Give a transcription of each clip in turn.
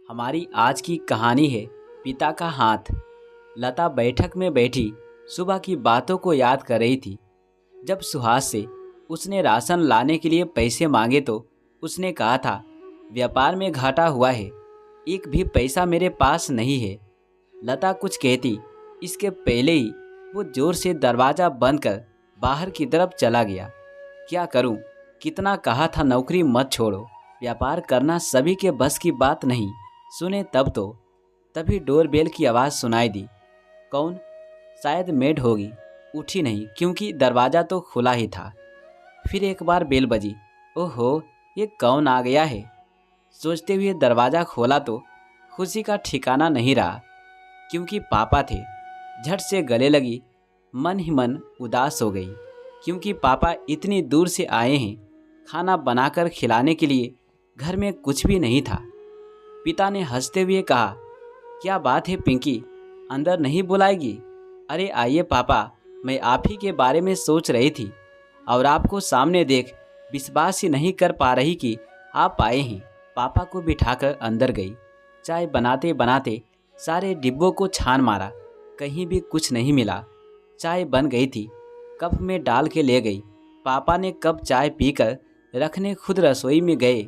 हमारी आज की कहानी है पिता का हाथ। लता बैठक में बैठी सुबह की बातों को याद कर रही थी। जब सुहास से उसने राशन लाने के लिए पैसे मांगे तो उसने कहा था, व्यापार में घाटा हुआ है, एक भी पैसा मेरे पास नहीं है। लता कुछ कहती इसके पहले ही वो जोर से दरवाज़ा बंद कर बाहर की तरफ चला गया। क्या करूं? कितना कहा था नौकरी मत छोड़ो, व्यापार करना सभी के बस की बात नहीं। सुने तभी डोरबेल की आवाज़ सुनाई दी। कौन? शायद मेड होगी। उठी नहीं क्योंकि दरवाज़ा तो खुला ही था। फिर एक बार बेल बजी। ओहो, ये कौन आ गया है? सोचते हुए दरवाज़ा खोला तो खुशी का ठिकाना नहीं रहा, क्योंकि पापा थे। झट से गले लगी, मन ही मन उदास हो गई, क्योंकि पापा इतनी दूर से आए हैं। खाना बनाकर खिलाने के लिए घर में कुछ भी नहीं था। पिता ने हंसते हुए कहा, क्या बात है पिंकी, अंदर नहीं बुलाएगी? अरे आइए पापा, मैं आप ही के बारे में सोच रही थी और आपको सामने देख विश्वास ही नहीं कर पा रही कि आप आए हैं। पापा को बिठाकर अंदर गई। चाय बनाते बनाते सारे डिब्बों को छान मारा, कहीं भी कुछ नहीं मिला। चाय बन गई थी, कप में डाल के ले गई। पापा ने कप चाय पीकर रखने खुद रसोई में गए।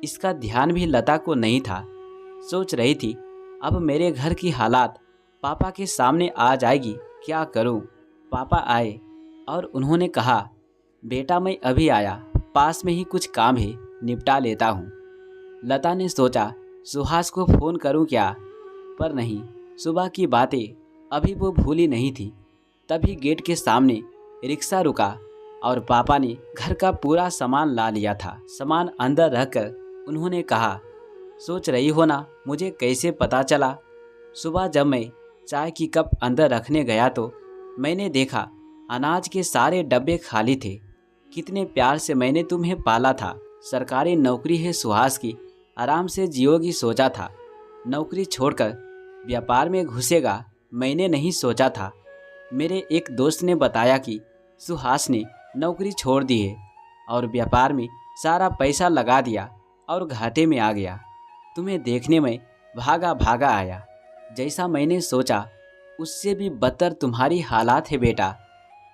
इसका ध्यान भी लता को नहीं था। सोच रही थी, अब मेरे घर की हालात पापा के सामने आ जाएगी, क्या करूं? पापा आए और उन्होंने कहा, बेटा मैं अभी आया, पास में ही कुछ काम है, निपटा लेता हूं। लता ने सोचा सुहास को फ़ोन करूं क्या, पर नहीं, सुबह की बातें अभी वो भूली नहीं थी। तभी गेट के सामने रिक्शा रुका और पापा ने घर का पूरा सामान ला लिया था। सामान अंदर रखकर उन्होंने कहा, सोच रही हो ना मुझे कैसे पता चला? सुबह जब मैं चाय की कप अंदर रखने गया तो मैंने देखा अनाज के सारे डब्बे खाली थे। कितने प्यार से मैंने तुम्हें पाला था। सरकारी नौकरी है सुहास की, आराम से जियोगी सोचा था। नौकरी छोड़कर व्यापार में घुसेगा, मैंने नहीं सोचा था। मेरे एक दोस्त ने बताया कि सुहास ने नौकरी छोड़ दी है और व्यापार में सारा पैसा लगा दिया और घाटे में आ गया। तुम्हें देखने में भागा भागा आया। जैसा मैंने सोचा उससे भी बदतर तुम्हारी हालात है बेटा।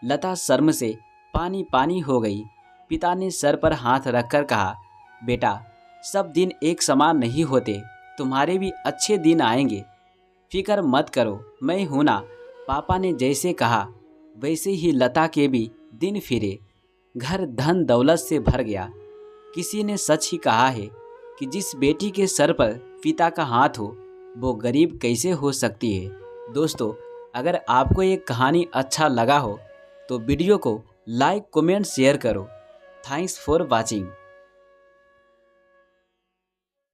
लता शर्म से पानी पानी हो गई। पिता ने सर पर हाथ रखकर कहा, बेटा सब दिन एक समान नहीं होते, तुम्हारे भी अच्छे दिन आएंगे, फिक्र मत करो, मैं हूं ना। पापा ने जैसे कहा वैसे ही लता के भी दिन फिरे। घर धन दौलत से भर गया। किसी ने सच ही कहा है कि जिस बेटी के सर पर पिता का हाथ हो वो गरीब कैसे हो सकती है। दोस्तों, अगर आपको ये कहानी अच्छा लगा हो तो वीडियो को लाइक कमेंट शेयर करो। Thanks for watching.